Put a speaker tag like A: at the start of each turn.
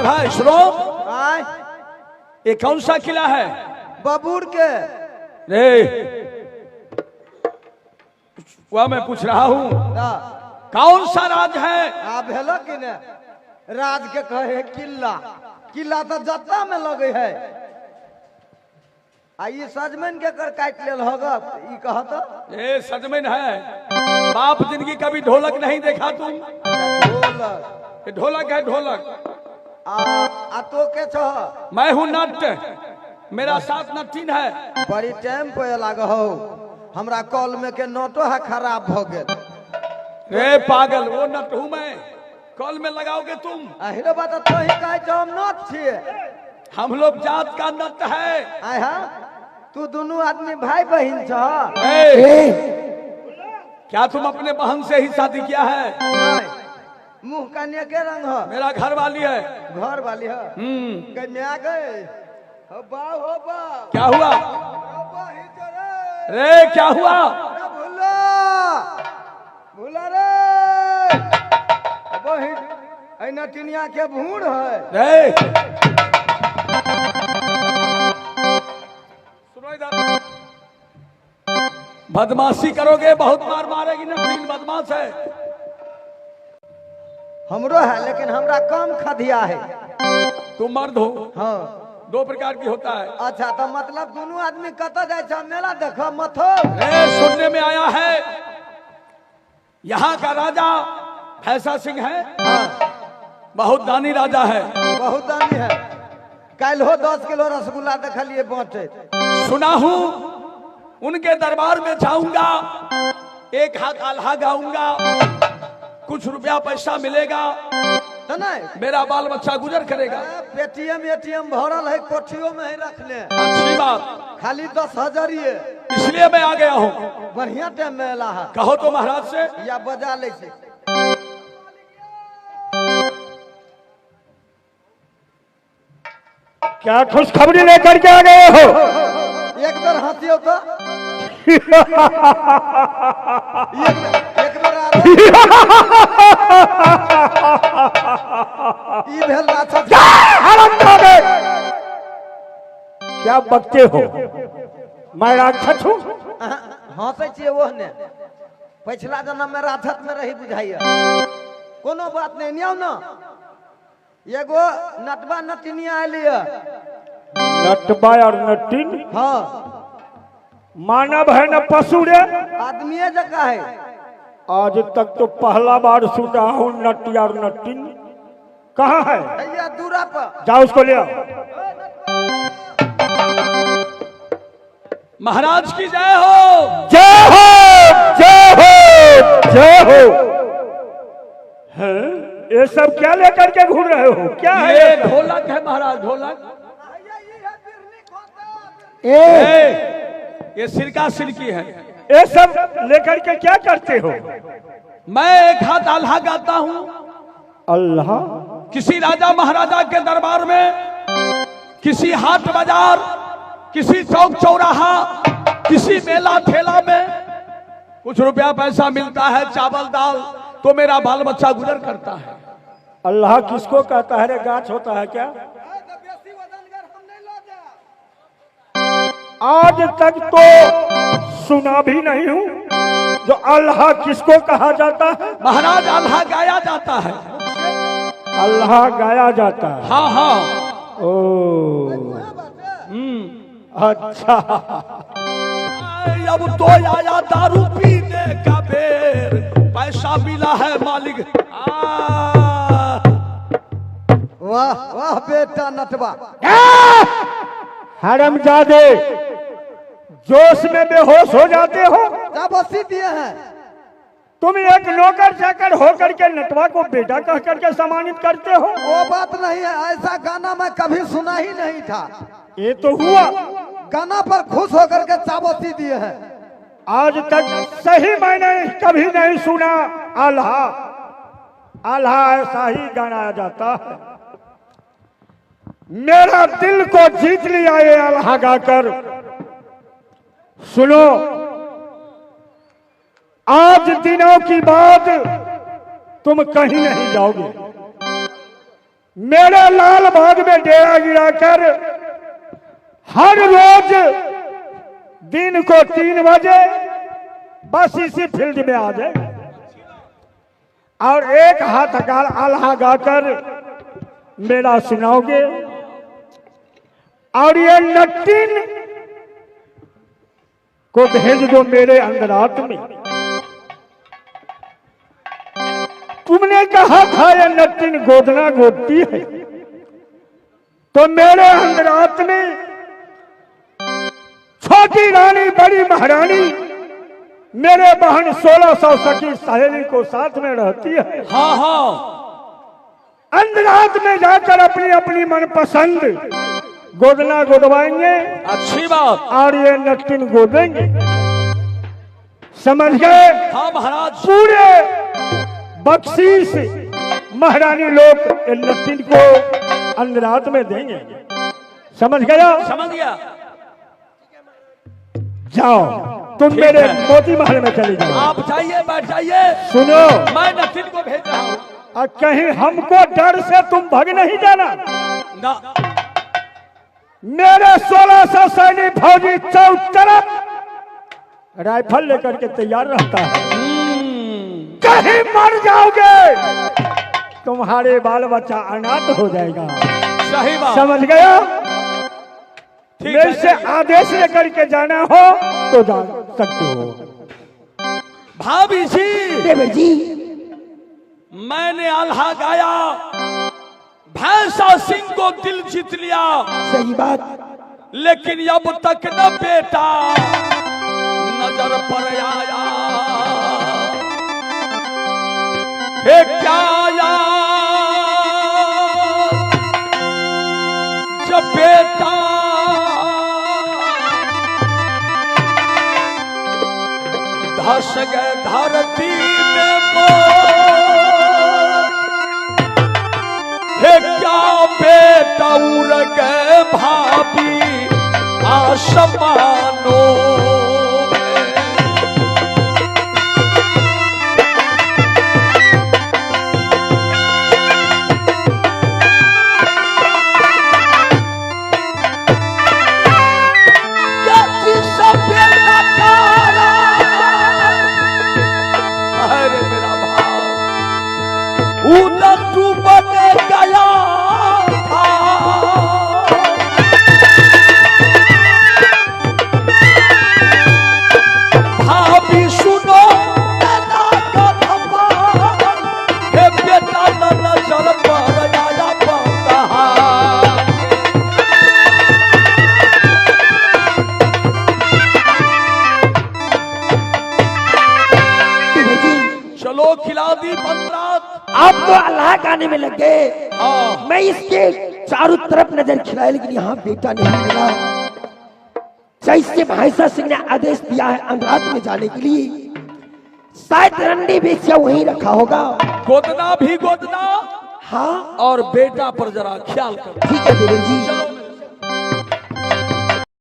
A: भाई सुनो, ये कौन सा किला है?
B: बबूर के
A: रे वह मैं पूछ रहा हूँ, कौन सा राज है?
B: आप हेलो कि ने राज के कहे किला, किला तो जत्ता में लगे है। आइए सजमन के कर काट लेल होगा, ई कहा तो
A: ये सजमन है। बाप जिंदगी कभी ढोलक नहीं देखा तुम?
B: ढोलक,
A: ये ढोलक है, ढोलक।
B: आ तो के छो?
A: मैं हूँ नट, मेरा साथ नटीन है।
B: बड़ी टाइम पे लग हो, हमरा कॉल में के नोटो है खराब हो गए।
A: रे पागल, वो नट हूँ मैं, कॉल में लगाओगे तुम?
B: अहिरो बात तो ही कहे छो हम नट छिए।
A: हम लोग जात का नट है।
B: आहा तू दोनों आदमी भाई बहन छो?
A: क्या तुम अपने बहन से ही शादी किया है?
B: नहीं, मुंह कन्या के रंग हो?
A: मेरा घर वाली है।
B: घर वाली है? कन्या गए हो बा हो बा।
A: क्या हुआ?
B: हो बा ही चले।
A: रे क्या हुआ?
B: भूला भूला रे, वही ऐना टिनिया के भूड़ है
A: रे सुनो इधर, बदमाशी करोगे बहुत मार मारेगी ना, तीन बदमाश है।
B: हमरो है, लेकिन हमरा कम खदिया है।
A: तुम मर्द हो?
B: हाँ।
A: दो प्रकार की होता है।
B: अच्छा तो मतलब दोनों आदमी कत जाए मेला देख मथो?
A: सुनने में आया है यहाँ का राजा फैसा सिंह है।
B: हाँ।
A: बहुत दानी राजा है।
B: बहुत दानी है। कल हो 10 किलो रसगुल्ला देखलिए बांटे। सुना
A: हूँ उनके दरबार में जाऊंगा, एक हाथ आल्हा गाऊंगा, कुछ रुपया पैसा मिलेगा
B: तो नहीं,
A: मेरा बाल बच्चा गुजर करेगा।
B: पेटीएम एटीएम भरल है, कोठियों में ही रखने।
A: अच्छी बात,
B: खाली 10,000 ही है,
A: इसलिए मैं आ गया हूँ।
B: बढ़िया टाइम में अला है।
A: कहो तो महाराज से
B: या बजा ले से।
C: क्या खुशखबरी लेकर के आ गए हो?
B: एक बार हंसियो तो एक बार आ
C: क्या बकते हो? मैं राक्षस हूँ?
B: हंसे छे वो ने पिछला जन्म में राक्षस में रही बुझाइए। कोनो बात नहीं, नियो ना एगो नटबा नटिनिया आइली है।
C: नटबा और नटिन?
B: हाँ।
C: मानव है न पशु रे?
B: आदमी जगह है।
C: आज तक तो पहला बार सुना हूँ नटी और नटिन। कहाँ है?
B: भैया दूरा पर।
C: जाओ उसको ले आओ।
A: महाराज की जय हो।
C: जय हो, जय हो, जय हो। हैं? ये सब क्या लेकर के घूम रहे हो? क्या है?
A: ये ढोलक है महाराज, ढोलक। ये सिरका सिरकी है।
C: ये सब लेकर के क्या करते हो?
A: मैं एक हाथ आल्हा गाता हूँ।
C: अल्लाह?
A: किसी राजा महाराजा के दरबार में, किसी हाट बाजार, किसी चौक चौराहा, किसी मेला ठेला में कुछ रुपया पैसा मिलता है, चावल दाल, तो मेरा बाल बच्चा गुजर करता है।
C: अल्लाह किसको कहता है रे? गाछ होता है क्या? आज तक तो सुना भी नहीं हूँ जो अल्लाह किसको कहा जाता है।
A: महाराज अल्लाह गाया जाता है।
C: अल्लाह गाया जाता है?
A: हाँ हाँ।
C: ओ अच्छा।
A: अब तो आया दारू पीने का बेर, पैसा मिला है मालिक।
B: वाह वाह बेटा नटवा।
C: हरामजादे, जोश में बेहोश हो जाते हो।
B: बसी दिए हैं।
C: तुम एक नौकर चाकर होकर के नटवा को बेटा कह करके सम्मानित करते हो।
B: वो बात नहीं है, ऐसा गाना मैं कभी सुना ही नहीं था।
C: ये तो हुआ,
B: गाना पर खुश होकर के चाबोसी दिए हैं।
C: आज तक सही मैंने कभी नहीं सुना आल्हा आल्हा ऐसा ही गाना जाता है। मेरा दिल को जीत लिया ये आल्हा गाकर। सुनो, आज दिनों की बात तुम कहीं नहीं जाओगे। मेरे लाल बाग में डेरा गिराकर हर रोज दिन को 3 बजे बस इसी फील्ड में आ जाए और एक हाथ आल्हा गाकर मेरा सुनाओगे। और ये नट्टिन को भेज दो मेरे अंदरात में। तुमने कहा था ये नट्टिन गोदना गोदती है, तो मेरे अंदरात में छोटी रानी बड़ी महारानी मेरे बहन 1600 सखी सहेली को साथ में रहती है।
A: हाँ हाँ,
C: अंदरात में जाकर अपनी अपनी मनपसंद गोदना गोदवाएंगे।
A: अच्छी बात।
C: और ये नट्टिन गोदेंगे, समझ गए?
A: हाँ महाराज।
C: पूरे बख्शीश महारानी लोग ये नट्टिन को अंदरात में देंगे, समझ गया?
A: समझ गया।
C: जाओ तुम
A: ठीक
C: मेरे
A: है।
C: मोती महल में चले जाओ।
A: आप जाइए, बैठ जाइए।
C: सुनो,
A: मैं नट्टिन को भेज रहा हूँ।
C: और कहीं हमको डर से तुम भाग नहीं जाना।
A: ना,
C: मेरे 1600 सैनिक फौजी चौक तरफ राइफल लेकर के तैयार रहता है। कहीं मर जाओगे तुम्हारे बाल बच्चा अनाथ हो जाएगा,
A: सही बात।
C: समझ गया?
A: ठीक
C: मेरे
A: है।
C: से आदेश लेकर के जाना हो तो जा सकते हो।
A: भाभी जी,
B: देवर जी,
A: मैंने आल्हा गाया, भैंसा सिंह को दिल जीत लिया,
B: सही बात।
A: लेकिन अब तक न बेटा नजर पर आया। हे क्या आया जब बेटा धस गए धरती में मोर। हे क्या बेटा उड़ गए भाभी आसमानों में। अरे मेरा भाव उधर डूबन गया था। भाभी सुनो ना कथवा, हे बेटा न नजर पर आया बता। चलो खिला दी बंदरात।
B: आप तो अल्लाह गाने में लग गए।
A: हाँ,
B: मैं इसके चारों तरफ नजर खिलाए, लेकिन यहाँ बेटा नहीं मिला। जैसे भैंसा सिंह ने आदेश दिया है अंधरात में जाने के लिए, शायद रंडी बेचिया वहीं रखा होगा।
A: गोदना भी गोदना,
B: हाँ
A: और बेटा पर जरा ख्याल कर।
B: ठीक है देवर जी।